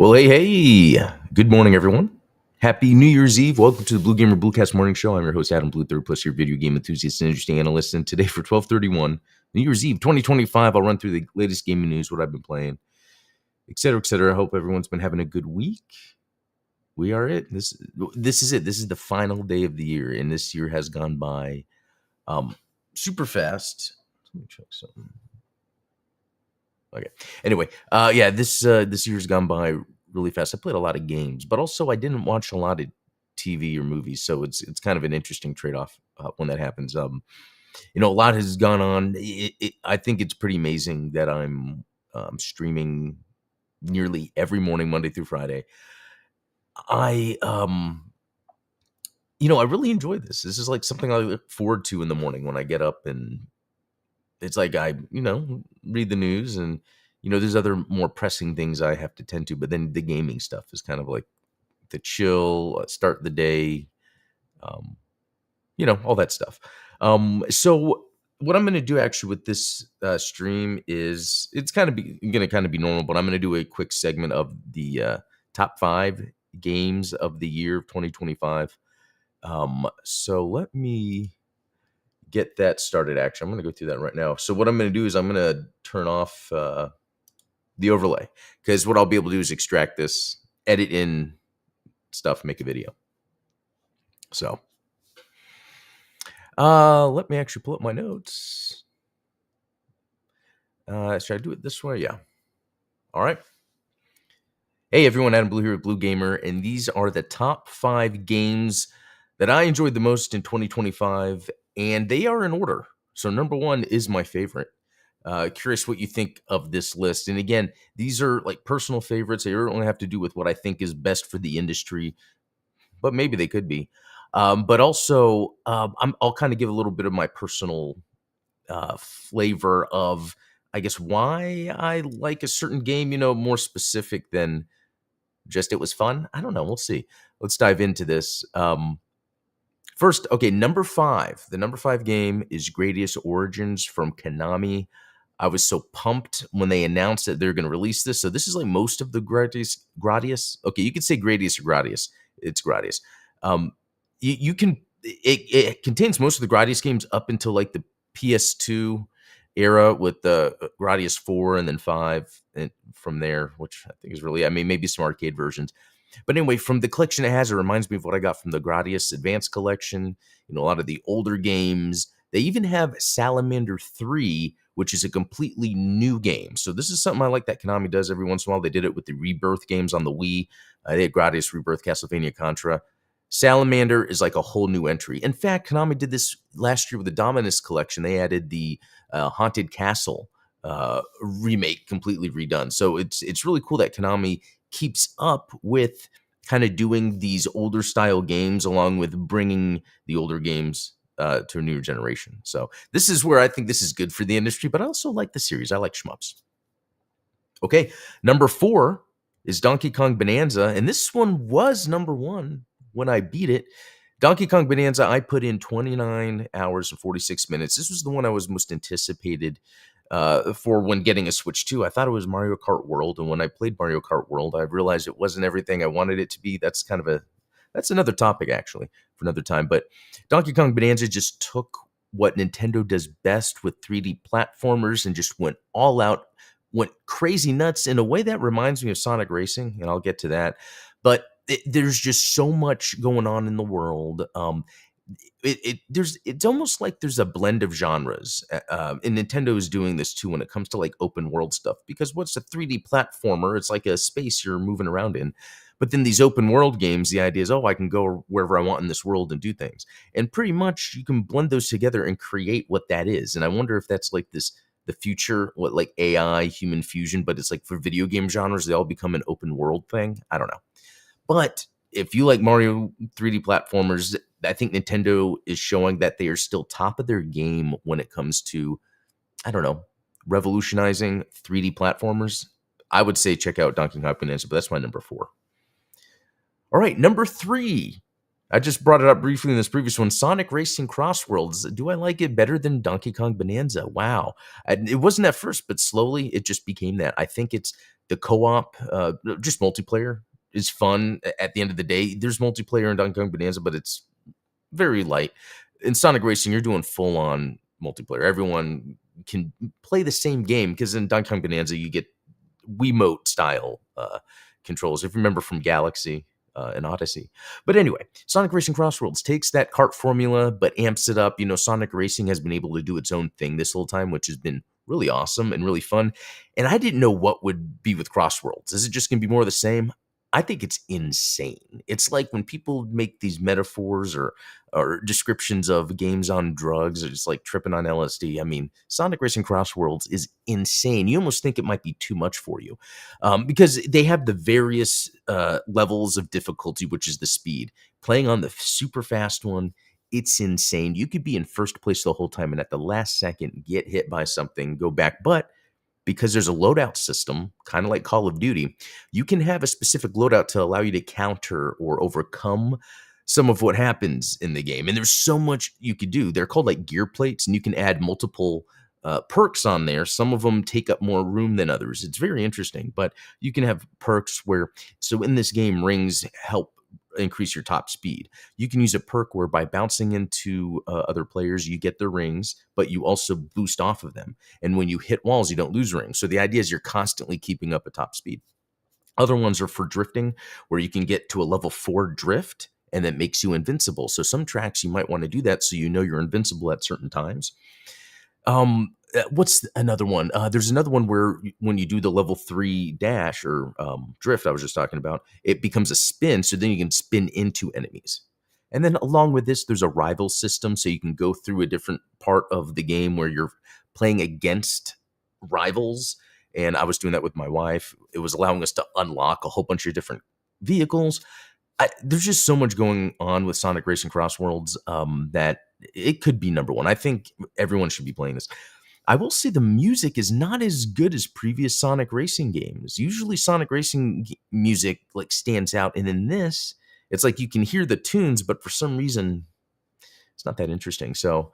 Well, hey. Good morning, everyone. Happy New Year's Eve. Welcome to the BlueGamer Bluecast Morning Show. I'm your host, Adam Blue, third plus your video game enthusiast and interesting analyst. And today for 12/31, New Year's Eve 2025, I'll run through the latest gaming news, what I've been playing, etc., etc. I hope everyone's been having a good week. We are it. This is it. This is the final day of the year, and this year has gone by super fast. Let me check something. Okay. Anyway, this year's gone by really fast. I played a lot of games, but also I didn't watch a lot of TV or movies, so it's kind of an interesting trade off when that happens. A lot has gone on. I think it's pretty amazing that I'm streaming nearly every morning, Monday through Friday. I really enjoy this. This is like something I look forward to in the morning when I get up, and it's like I read the news, and there's other more pressing things I have to tend to, but then the gaming stuff is kind of like the chill, start the day, all that stuff. So what I'm going to do actually with this stream is it's going to kind of be normal, but I'm going to do a quick segment of the top 5 games of the year of 2025. So let me get that started. Actually, I'm going to go through that right now. So what I'm going to do is I'm going to turn off the overlay, because what I'll be able to do is extract this, edit in stuff, make a video. So let me actually pull up my notes. Should I do it this way? Yeah. All right. Hey everyone, Adam Blue here with BlueGamer, and these are the top 5 games that I enjoyed the most in 2025, and they are in order. So number 1 is my favorite. Curious what you think of this list. And again, these are like personal favorites. They don't have to do with what I think is best for the industry, but maybe they could be. But also, I'll kind of give a little bit of my personal flavor of, I guess, why I like a certain game, more specific than just it was fun. I don't know. We'll see. Let's dive into this. First, okay, number 5. The number 5 game is Gradius Origins from Konami. I was so pumped when they announced that they're going to release this. So this is like most of the Gradius. Okay, you could say Gradius or Gradius. It's Gradius. You can. It contains most of the Gradius games up until like the PS2 era, with the Gradius 4 and then 5, and from there, which I think is really, maybe some arcade versions. But anyway, from the collection it has, it reminds me of what I got from the Gradius Advanced Collection. A lot of the older games. They even have Salamander 3, which is a completely new game. So this is something I like that Konami does every once in a while. They did it with the Rebirth games on the Wii. They had Gradius, Rebirth, Castlevania, Contra. Salamander is like a whole new entry. In fact, Konami did this last year with the Dominus collection. They added the Haunted Castle remake, completely redone. So it's really cool that Konami keeps up with kind of doing these older style games along with bringing the older games to a newer generation. So this is where I think this is good for the industry, but I also like the series. I like shmups. Okay, number 4 is Donkey Kong Bonanza, and this one was number 1 when I beat it. Donkey Kong Bonanza, I put in 29 hours and 46 minutes. This was the one I was most anticipated for when getting a Switch 2. I thought it was Mario Kart World, and when I played Mario Kart World, I realized it wasn't everything I wanted it to be. That's another topic, actually, for another time. But Donkey Kong Bonanza just took what Nintendo does best with 3D platformers and just went all out, went crazy nuts in a way that reminds me of Sonic Racing, and I'll get to that. But there's just so much going on in the world. It's almost like there's a blend of genres, and Nintendo is doing this too when it comes to like open world stuff, because what's a 3D platformer? It's like a space you're moving around in. But then these open world games, the idea is, I can go wherever I want in this world and do things, and pretty much you can blend those together and create what that is. And I wonder if that's like the future, what, like AI human fusion, but it's like for video game genres, they all become an open world thing. I don't know. But if you like Mario 3D platformers, I think Nintendo is showing that they are still top of their game when it comes to, revolutionizing 3D platformers. I would say check out Donkey Kong Bonanza, but that's my number 4. All right, number 3 I just brought it up briefly in this previous one. Sonic Racing Crossworlds. Do I like it better than Donkey Kong Bonanza? Wow. It wasn't at first, but slowly it just became that. I think it's the co-op, just multiplayer is fun. At the end of the day, there's multiplayer in Donkey Kong Bonanza, but it's very light. In Sonic Racing, you're doing full on multiplayer. Everyone can play the same game because in Donkey Kong Bonanza, you get Wiimote style controls. If you remember from Galaxy and Odyssey. But anyway, Sonic Racing Crossworlds takes that kart formula but amps it up. You know, Sonic Racing has been able to do its own thing this whole time, which has been really awesome and really fun. And I didn't know what would be with Crossworlds. Is it just going to be more of the same? I think it's insane. It's like when people make these metaphors or descriptions of games on drugs, or just like tripping on LSD. I mean, Sonic Racing Crossworlds is insane. You almost think it might be too much for you, because they have the various levels of difficulty, which is the speed. Playing on the super fast one, it's insane. You could be in first place the whole time, and at the last second, get hit by something, go back, but because there's a loadout system, kind of like Call of Duty, you can have a specific loadout to allow you to counter or overcome some of what happens in the game. And there's so much you could do. They're called like gear plates, and you can add multiple perks on there. Some of them take up more room than others. It's very interesting, but you can have perks where, so in this game, rings help increase your top speed. You can use a perk where by bouncing into other players, you get their rings, but you also boost off of them. And when you hit walls, you don't lose rings. So the idea is you're constantly keeping up a top speed. Other ones are for drifting, where you can get to a level 4 drift, and that makes you invincible. So some tracks you might want to do that so you know you're invincible at certain times. What's another one? There's another one where when you do the level 3 dash or drift I was just talking about, it becomes a spin, so then you can spin into enemies. And then along with this, there's a rival system, so you can go through a different part of the game where you're playing against rivals. And I was doing that with my wife. It was allowing us to unlock a whole bunch of different vehicles. There's just so much going on with Sonic Racing Crossworlds that it could be number one. I think everyone should be playing this. I will say the music is not as good as previous Sonic Racing games. Usually Sonic Racing music like stands out, and in this, it's like you can hear the tunes, but for some reason, it's not that interesting. So,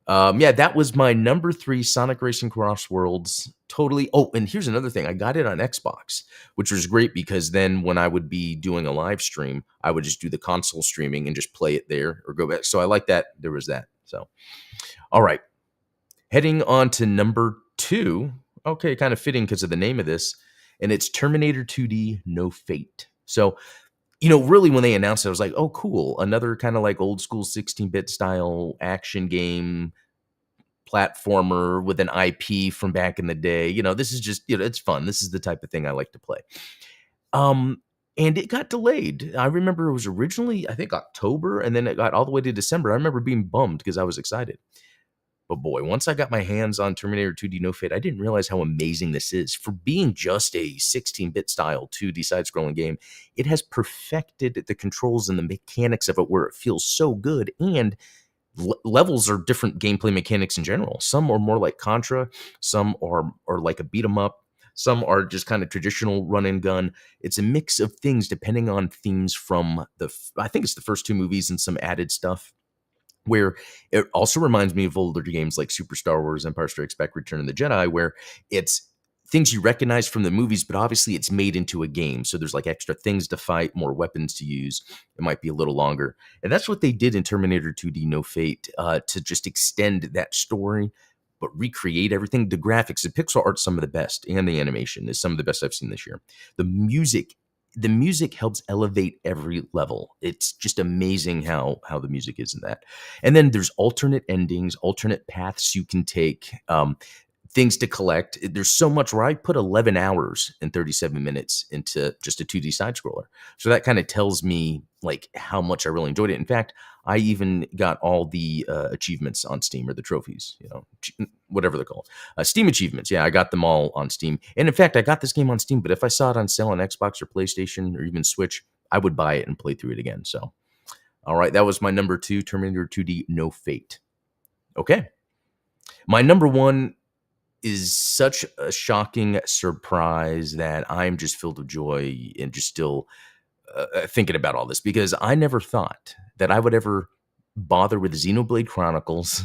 yeah, that was my number 3 Sonic Racing Crossworlds. Totally. Oh, and here's another thing. I got it on Xbox, which was great because then when I would be doing a live stream, I would just do the console streaming and just play it there or go back. So I like that. There was that. So, all right. Heading on to number 2. Okay, kind of fitting because of the name of this. And it's Terminator 2D No Fate. So, you know, really when they announced it, I was like, oh, cool. Another kind of like old school 16-bit style action game platformer with an IP from back in the day. You know, this is just, you know, it's fun. This is the type of thing I like to play. And it got delayed. I remember it was originally, I think, October, and then it got all the way to December. I remember being bummed because I was excited. But boy, once I got my hands on Terminator 2D No Fate, I didn't realize how amazing this is. For being just a 16-bit style 2D side-scrolling game, it has perfected the controls and the mechanics of it where it feels so good, and levels are different gameplay mechanics in general. Some are more like Contra, some are like a beat 'em up, some are just kind of traditional run and gun. It's a mix of things depending on themes from I think it's the first 2 movies and some added stuff, where it also reminds me of older games like Super Star Wars, Empire Strikes Back, Return of the Jedi, where it's things you recognize from the movies, but obviously it's made into a game. So there's like extra things to fight, more weapons to use. It might be a little longer. And that's what they did in Terminator 2D No Fate, to just extend that story, but recreate everything. The graphics, the pixel art's some of the best, and the animation is some of the best I've seen this year. The music helps elevate every level. It's just amazing how the music is in that. And then there's alternate endings, alternate paths you can take, things to collect. There's so much where I put 11 hours and 37 minutes into just a 2D side scroller. So that kind of tells me like how much I really enjoyed it. In fact, I even got all the achievements on Steam, or the trophies, you know, whatever they're called. Steam achievements. Yeah, I got them all on Steam. And in fact, I got this game on Steam, but if I saw it on sale on Xbox or PlayStation or even Switch, I would buy it and play through it again. So, all right, that was my number 2, Terminator 2D No Fate. Okay. My number 1 is such a shocking surprise that I'm just filled with joy and just still thinking about all this, because I never thought that I would ever bother with Xenoblade Chronicles,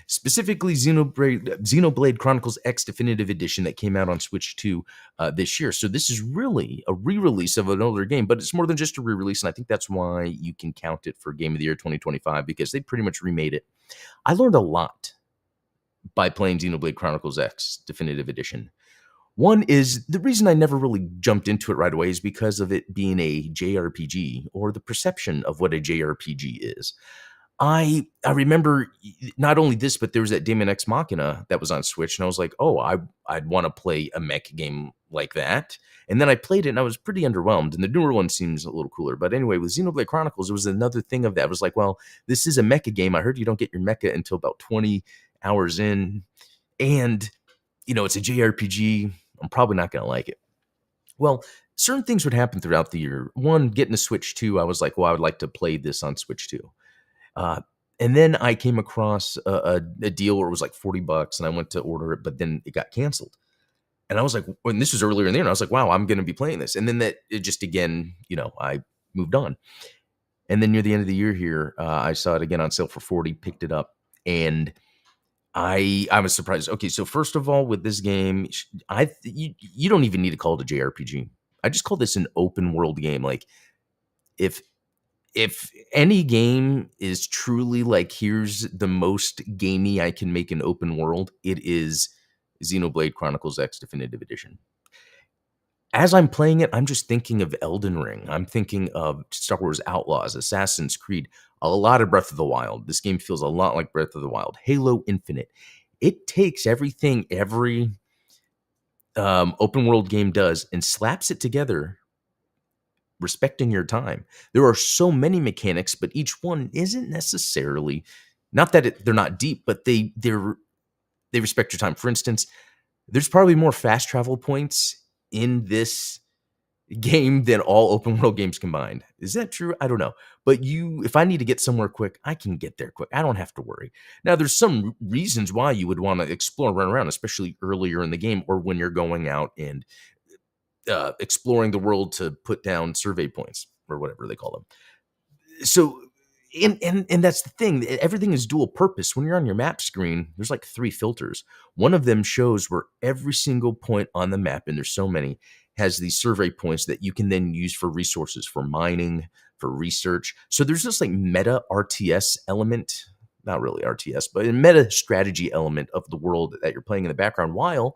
specifically Xenoblade Chronicles X Definitive Edition that came out on Switch 2 this year. So this is really a re-release of an older game, but it's more than just a re-release, and I think that's why you can count it for Game of the Year 2025, because they pretty much remade it. I learned a lot by playing Xenoblade Chronicles X Definitive Edition. One is the reason I never really jumped into it right away is because of it being a JRPG, or the perception of what a JRPG is. I remember not only this, but there was that Daemon X Machina that was on Switch, and I was like, oh, I'd want to play a mech game like that. And then I played it, and I was pretty underwhelmed. And the newer one seems a little cooler. But anyway, with Xenoblade Chronicles, it was another thing of that. I was like, well, this is a mecha game. I heard you don't get your mecha until about 20 hours in, and it's a JRPG. I'm probably not going to like it. Well, certain things would happen throughout the year. One, getting a Switch 2, I was like, well, I would like to play this on Switch 2. And then I came across a deal where it was like $40, and I went to order it, but then it got canceled. And I was like, when this was earlier in the year, and I was like, wow, I'm going to be playing this. And then it just, again, I moved on. And then near the end of the year here, I saw it again on sale for 40, picked it up, and I was surprised. Okay, so first of all, with this game, you don't even need to call it a JRPG. I just call this an open world game. Like, if any game is truly like, here's the most gamey I can make an open world, it is Xenoblade Chronicles X Definitive Edition. As I'm playing it, I'm just thinking of Elden Ring. I'm thinking of Star Wars Outlaws, Assassin's Creed, a lot of Breath of the Wild. This game feels a lot like Breath of the Wild. Halo Infinite. It takes everything every open world game does and slaps it together, respecting your time. There are so many mechanics, but each one isn't necessarily, not that they're not deep, but they respect your time. For instance, there's probably more fast travel points in this game than all open world games combined. Is that true? I don't know. But if I need to get somewhere quick, I can get there quick. I don't have to worry. Now, there's some reasons why you would want to explore and run around, especially earlier in the game, or when you're going out and exploring the world to put down survey points, or whatever they call them. So, and that's the thing. Everything is dual purpose. When you're on your map screen, there's like 3 filters. One of them shows where every single point on the map, and there's so many, has these survey points that you can then use for resources, for mining, for research. So there's this like meta RTS element, not really RTS, but a meta strategy element of the world that you're playing in the background while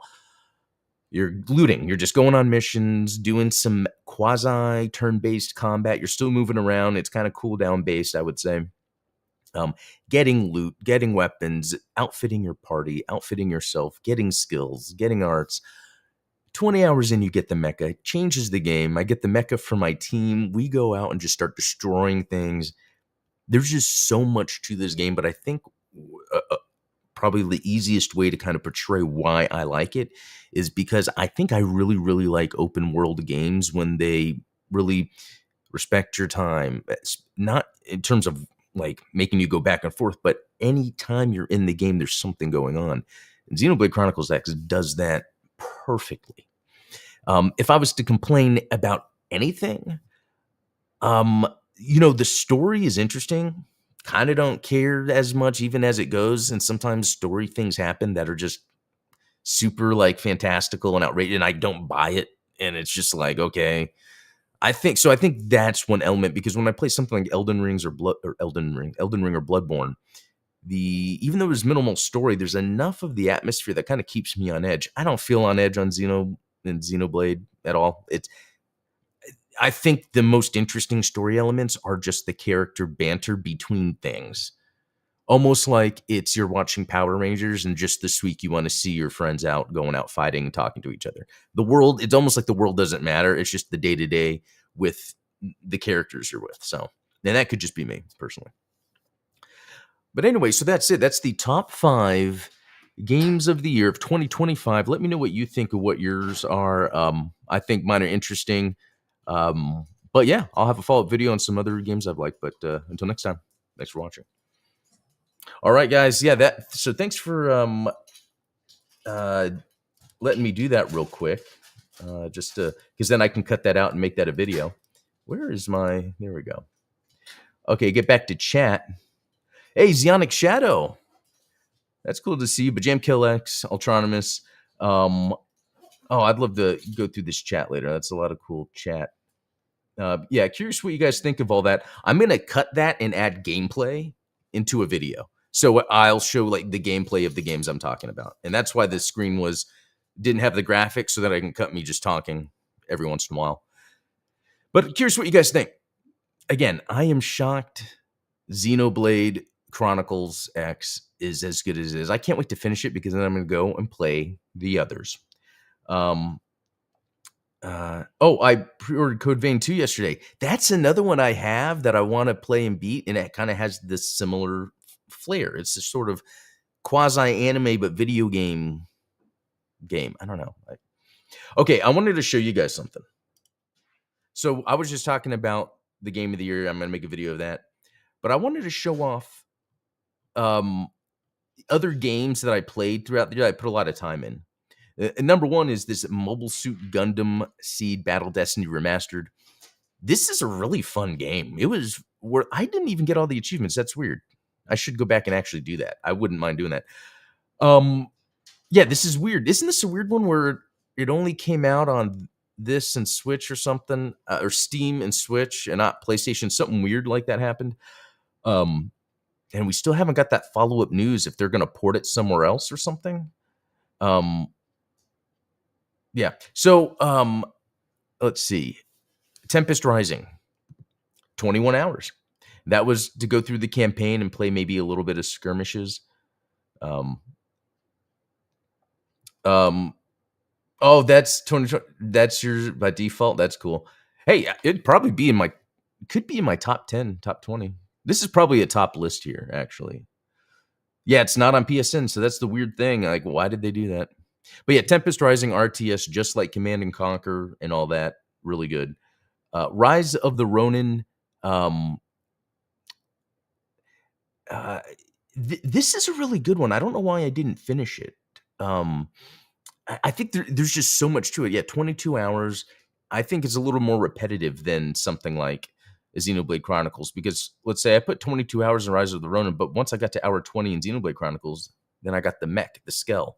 you're looting. You're just going on missions, doing some quasi turn-based combat. You're still moving around. It's kind of cooldown based, I would say. Getting loot, getting weapons, outfitting your party, outfitting yourself, getting skills, getting arts. 20 hours in, you get the mecha. It changes the game. I get the mecha for my team. We go out and just start destroying things. There's just so much to this game, but I think probably the easiest way to kind of portray why I like it is because I think I really, really like open world games when they really respect your time. It's not in terms of like making you go back and forth, but anytime you're in the game, there's something going on. And Xenoblade Chronicles X does that perfectly. If I was to complain about anything, the story is interesting. Kind of don't care as much even as it goes, and sometimes story things happen that are just super like fantastical and outrageous, and I don't buy it, and it's just like, okay. I think that's one element, because when I play something like Elden Ring or Bloodborne, even though there's minimal story, there's enough of the atmosphere that kind of keeps me on edge. I don't feel on edge on Xenoblade at all. I think the most interesting story elements are just the character banter between things. Almost like you're watching Power Rangers, and just this week you want to see your friends out, going out fighting and talking to each other. It's almost like the world doesn't matter. It's just the day-to-day with the characters you're with. So, and that could just be me personally. But anyway, so that's it. That's the top 5 games of the year of 2025. Let me know what you think of what yours are. I think mine are interesting. But yeah, I'll have a follow-up video on some other games I've liked. But until next time, thanks for watching. All right, guys. Yeah, so thanks for letting me do that real quick. Just because then I can cut that out and make that a video. There we go. Okay, get back to chat. Hey, Zionic Shadow. That's cool to see you. But Jamkill X, Ultronymous. I'd love to go through this chat later. That's a lot of cool chat. Yeah, curious what you guys think of all that. I'm gonna cut that and add gameplay into a video. So I'll show like the gameplay of the games I'm talking about, and that's why this screen didn't have the graphics, so that I can cut me just talking every once in a while. But curious what you guys think. Again, I am shocked. Xenoblade Chronicles X is as good as it is. I can't wait to finish it because then I'm gonna go and play the others. I pre-ordered Code Vein 2 yesterday. That's another one I have that I want to play and beat, and it kind of has this similar flair. It's this sort of quasi-anime but video game. I don't know. Okay, I wanted to show you guys something. So I was just talking about the game of the year. I'm going to make a video of that. But I wanted to show off other games that I played throughout the year I put a lot of time in. Number one is this Mobile Suit Gundam Seed Battle Destiny Remastered. This is a really fun game. It was where I didn't even get all the achievements. That's weird. I should go back and actually do that. I wouldn't mind doing that. Yeah, this is weird. Isn't this a weird one where it only came out on this and Switch or something, or Steam and Switch and not PlayStation? Something weird like that happened. And we still haven't got that follow-up news if they're going to port it somewhere else or something. Yeah. So, let's see. Tempest Rising, 21 hours. That was to go through the campaign and play maybe a little bit of skirmishes. That's 20. That's yours by default. That's cool. Hey, it'd probably be could be in my top 10, top 20. This is probably a top list here, actually. Yeah, it's not on PSN, so that's the weird thing. Like, why did they do that? But yeah, Tempest Rising RTS, just like Command and Conquer and all that, really good. Rise of the Ronin. This is a really good one. I don't know why I didn't finish it. I think there's just so much to it. Yeah, 22 hours. I think it's a little more repetitive than something like Xenoblade Chronicles, because let's say I put 22 hours in Rise of the Ronin, but once I got to hour 20 in Xenoblade Chronicles, then I got the mech, the Skell.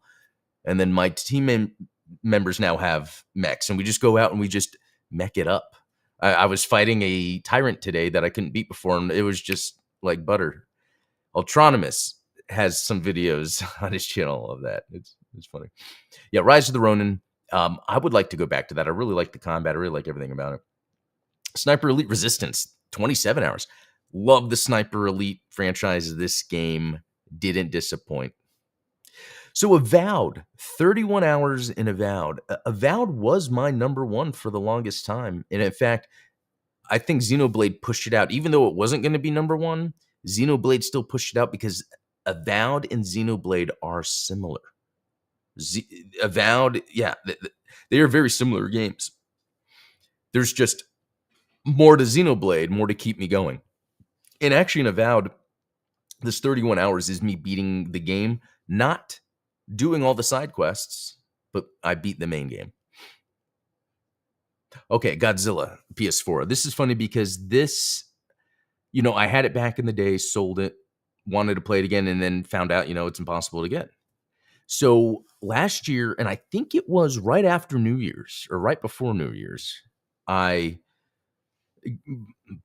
And then my team members now have mechs, and we just go out and we just mech it up. I was fighting a tyrant today that I couldn't beat before, and it was just like butter. Ultronymous has some videos on his channel of that. It's funny. Yeah, Rise of the Ronin. I would like to go back to that. I really like the combat. I really like everything about it. Sniper Elite Resistance, 27 hours. Love the Sniper Elite franchise. This game didn't disappoint. So Avowed, 31 hours in Avowed. Avowed was my number one for the longest time. And in fact, I think Xenoblade pushed it out. Even though it wasn't going to be number one, Xenoblade still pushed it out because Avowed and Xenoblade are similar. Avowed, yeah, they are very similar games. There's just more to Xenoblade, more to keep me going. And actually in Avowed, this 31 hours is me beating the game, not doing all the side quests, but I beat the main game. Okay, Godzilla, PS4. This is funny because this, I had it back in the day, sold it, wanted to play it again, and then found out, it's impossible to get. So last year, and I think it was right after New Year's or right before New Year's, I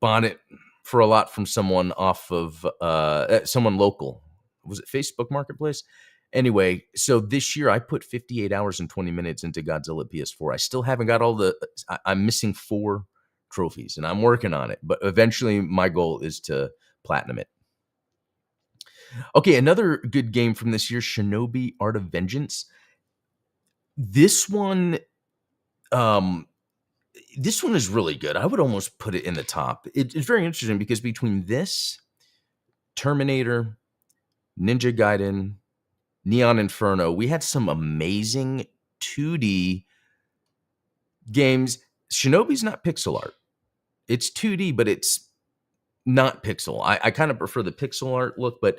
bought it for a lot from someone off of someone local. Was it Facebook Marketplace? Anyway, so this year I put 58 hours and 20 minutes into Godzilla PS4. I still haven't got I'm missing 4 trophies, and I'm working on it. But eventually my goal is to platinum it. Okay, another good game from this year, Shinobi Art of Vengeance. This one is really good. I would almost put it in the top. It's very interesting because between this, Terminator, Ninja Gaiden, Neon Inferno, we had some amazing 2D games. Shinobi's not pixel art. It's 2D, but it's not pixel. I kind of prefer the pixel art look, but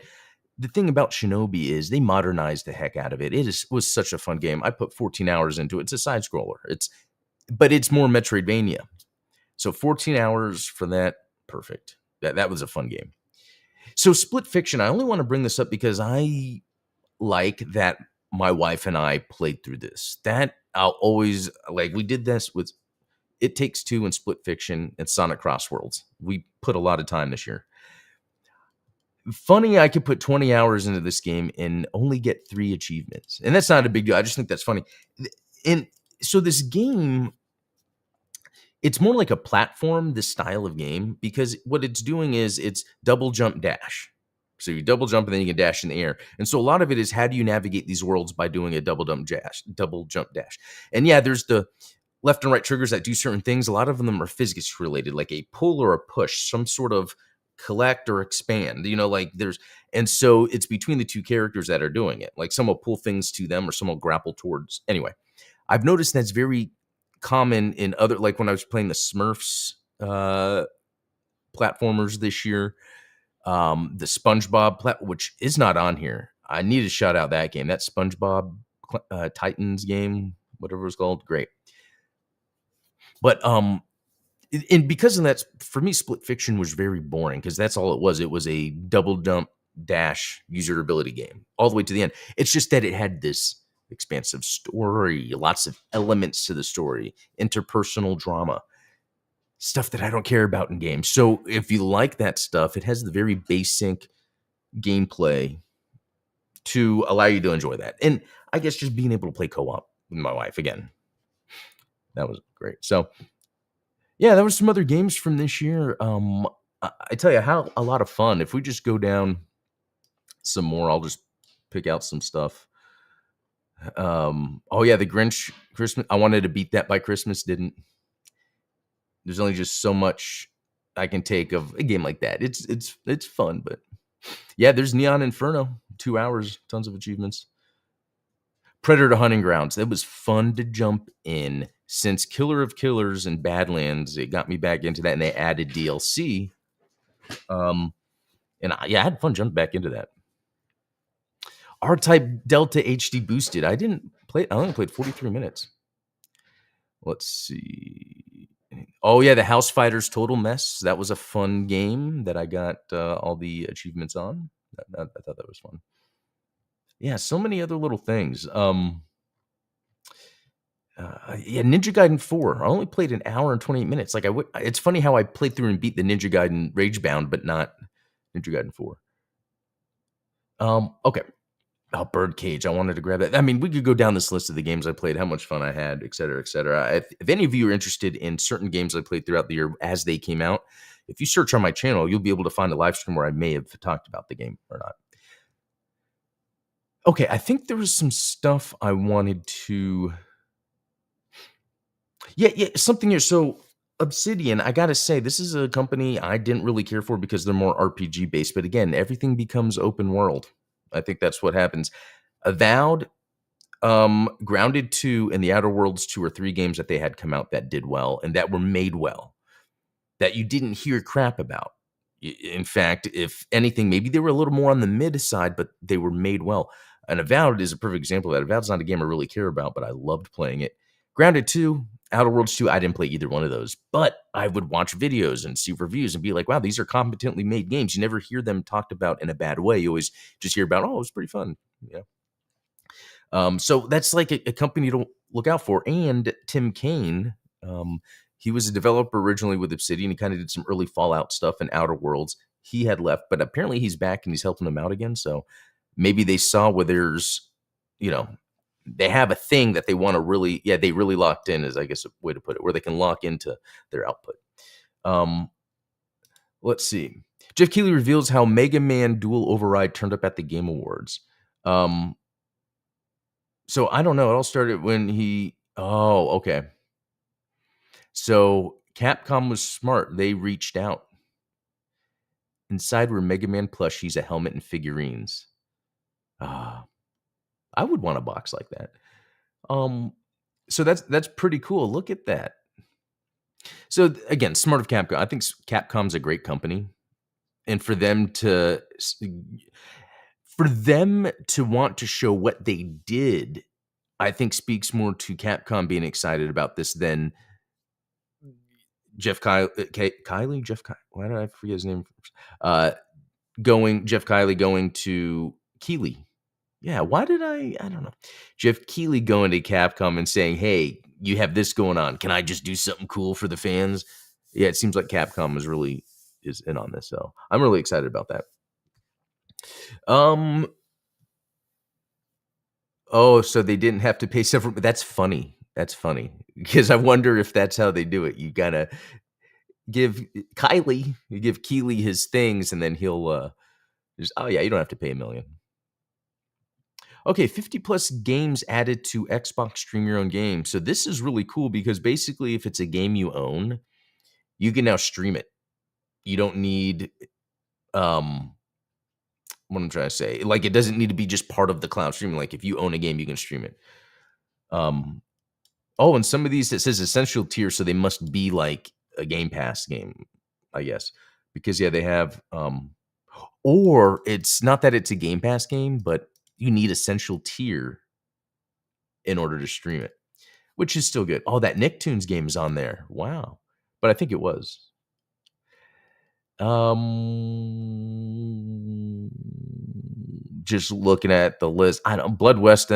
the thing about Shinobi is they modernized the heck out of it. Was such a fun game. I put 14 hours into it. It's a side scroller. But it's more Metroidvania. So 14 hours for that, perfect. That was a fun game. So Split Fiction, I only want to bring this up because I like that my wife and I played through this. That I'll always like. We did this with It Takes Two and Split Fiction and Sonic Crossworlds. We put a lot of time this year. Funny, I could put 20 hours into this game and only get 3 achievements. And that's not a big deal. I just think that's funny. And so this game, it's more like a platform, this style of game, because what it's doing is it's double jump dash. So you double jump and then you can dash in the air. And so a lot of it is how do you navigate these worlds by doing a double jump dash. And yeah, there's the left and right triggers that do certain things. A lot of them are physics related, like a pull or a push, some sort of collect or expand, like and so it's between the two characters that are doing it. Like some will pull things to them or some will grapple towards. Anyway, I've noticed that's very common in other, like when I was playing the Smurfs platformers this year, the SpongeBob which is not on here. I need to shout out that game, that SpongeBob Titans game, whatever it's called. Great. But and because of that, for me, Split Fiction was very boring because that's all it was. It was a double jump dash user ability game all the way to the end. It's just that it had this expansive story, lots of elements to the story, interpersonal drama, stuff that I don't care about in games. So if you like that stuff, it has the very basic gameplay to allow you to enjoy that. And I guess just being able to play co-op with my wife again, that was great. So yeah, there was some other games from this year. I tell you how a lot of fun. If we just go down some more, I'll just pick out some stuff. Oh yeah, the Grinch Christmas. I wanted to beat that by Christmas, didn't. There's only just so much I can take of a game like that. It's fun, but yeah, there's Neon Inferno, 2 hours, tons of achievements. Predator Hunting Grounds. That was fun to jump in. Since Killer of Killers and Badlands, it got me back into that, and they added DLC. I had fun jumping back into that. R-Type Delta HD Boosted. I only played 43 minutes. Let's see. Oh yeah, the House Fighters Total Mess. That was a fun game that I got all the achievements on. I thought that was fun. Yeah, so many other little things. Ninja Gaiden 4. I only played an hour and 28 minutes. It's funny how I played through and beat the Ninja Gaiden Ragebound, but not Ninja Gaiden 4. Okay. Oh, Birdcage. I wanted to grab that. I mean, we could go down this list of the games I played, how much fun I had, et cetera, et cetera. If any of you are interested in certain games I played throughout the year as they came out, if you search on my channel, you'll be able to find a live stream where I may have talked about the game or not. Okay, I think there was some stuff I wanted to... Yeah, something here. So Obsidian, I gotta say, this is a company I didn't really care for because they're more RPG based. But again, everything becomes open world. I think that's what happens. Avowed, Grounded 2, and The Outer Worlds 2 or 3 games that they had come out that did well and that were made well, that you didn't hear crap about. In fact, if anything, maybe they were a little more on the mid side, but they were made well. And Avowed is a perfect example of that. Avowed's not a game I really care about, but I loved playing it. Grounded 2, Outer Worlds 2, I didn't play either one of those, but I would watch videos and see reviews and be like, wow, these are competently made games. You never hear them talked about in a bad way. You always just hear about, oh, it was pretty fun. So that's like a company to look out for. And Tim Kaine, he was a developer originally with Obsidian. He kind of did some early Fallout stuff and Outer Worlds. He had left, but apparently he's back and he's helping them out again. So maybe they saw where there's, they have a thing that they want to really, they really locked in is, I guess, a way to put it, where they can lock into their output. Let's see. Jeff Keighley reveals how Mega Man Dual Override turned up at the Game Awards. So I don't know. It all started when okay. So Capcom was smart. They reached out. Inside were Mega Man plushies, a helmet, and figurines. I would want a box like that. So that's pretty cool. Look at that. So again, smart of Capcom. I think Capcom's a great company, and for them to want to show what they did, I think speaks more to Capcom being excited about this than Kiley, why did I forget his name? Uh, Jeff Kiley going to Keeley. Yeah, why did I don't know. Jeff Keeley going to Capcom and saying, "Hey, you have this going on. Can I just do something cool for the fans?" Yeah, it seems like Capcom is in on this, so I'm really excited about that. Um, oh, so they didn't have to pay several. That's funny. That's funny because I wonder if that's how they do it. You gotta you give Keeley his things, and then he'll just, oh yeah, you don't have to pay $1 million. Okay, 50 plus games added to Xbox Stream Your Own Game. So this is really cool because basically, if it's a game you own, you can now stream it. You don't need what I'm trying to say. Like, it doesn't need to be just part of the cloud streaming. Like, if you own a game, you can stream it. Oh, and some of these it says essential tier, so they must be like a Game Pass game, I guess. Because yeah, they have or it's not that it's a Game Pass game, but you need essential tier in order to stream it, which is still good. Oh, that Nicktoons game is on there. Wow. But I think it was. Just looking at the list, I don't Blood West.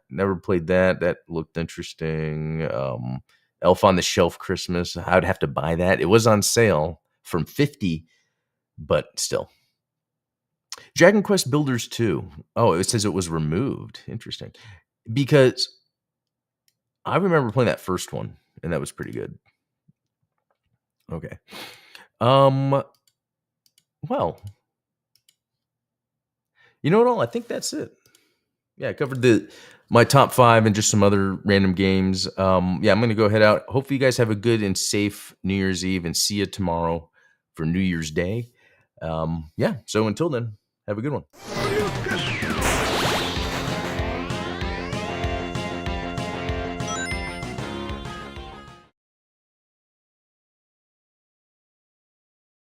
Never played that. That looked interesting. Elf on the Shelf Christmas. I would have to buy that. It was on sale from 50, but still. Dragon Quest Builders 2. Oh, it says it was removed. Interesting. Because I remember playing that first one, and that was pretty good. Okay. Well, you know what all? I think that's it. Yeah, I covered my top 5 and just some other random games. Yeah, I'm gonna go head out. Hopefully you guys have a good and safe New Year's Eve and see you tomorrow for New Year's Day. Yeah, so until then, have a good one.